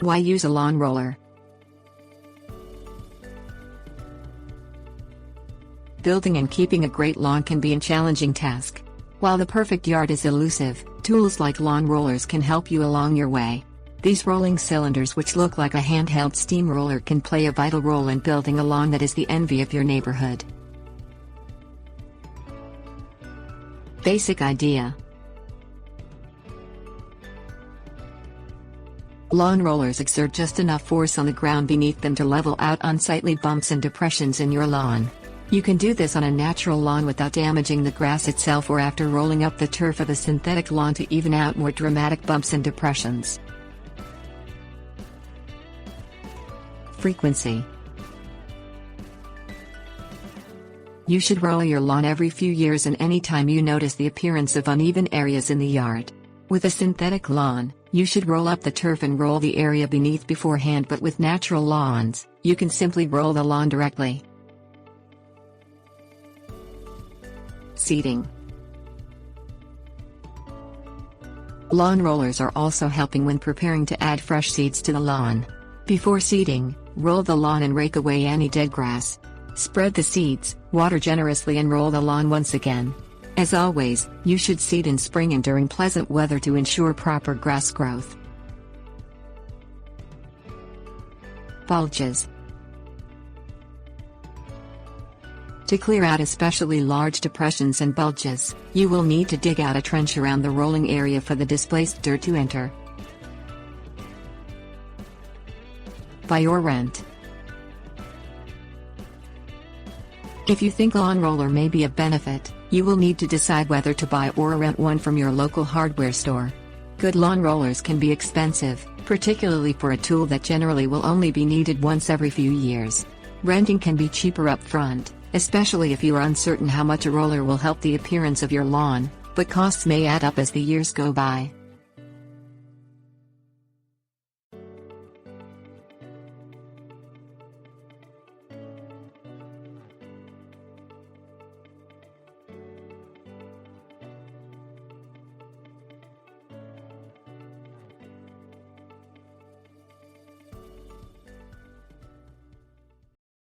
Why use a lawn roller? Building and keeping a great lawn can be a challenging task. While the perfect yard is elusive, tools like lawn rollers can help you along your way. These rolling cylinders, which look like a handheld steamroller, can play a vital role in building a lawn that is the envy of your neighborhood. Basic idea. Lawn rollers exert just enough force on the ground beneath them to level out unsightly bumps and depressions in your lawn. You can do this on a natural lawn without damaging the grass itself, or after rolling up the turf of a synthetic lawn to even out more dramatic bumps and depressions. Frequency. You should roll your lawn every few years and anytime you notice the appearance of uneven areas in the yard. With a synthetic lawn, you should roll up the turf and roll the area beneath beforehand, but with natural lawns, you can simply roll the lawn directly. Seeding. Lawn rollers are also helping when preparing to add fresh seeds to the lawn. Before seeding, roll the lawn and rake away any dead grass. Spread the seeds, water generously, and roll the lawn once again. As always, you should seed in spring and during pleasant weather to ensure proper grass growth. Bulges. To clear out especially large depressions and bulges, you will need to dig out a trench around the rolling area for the displaced dirt to enter. Buy or rent. If you think lawn roller may be of benefit, you will need to decide whether to buy or rent one from your local hardware store. Good lawn rollers can be expensive, particularly for a tool that generally will only be needed once every few years. Renting can be cheaper up front, especially if you are uncertain how much a roller will help the appearance of your lawn, but costs may add up as the years go by.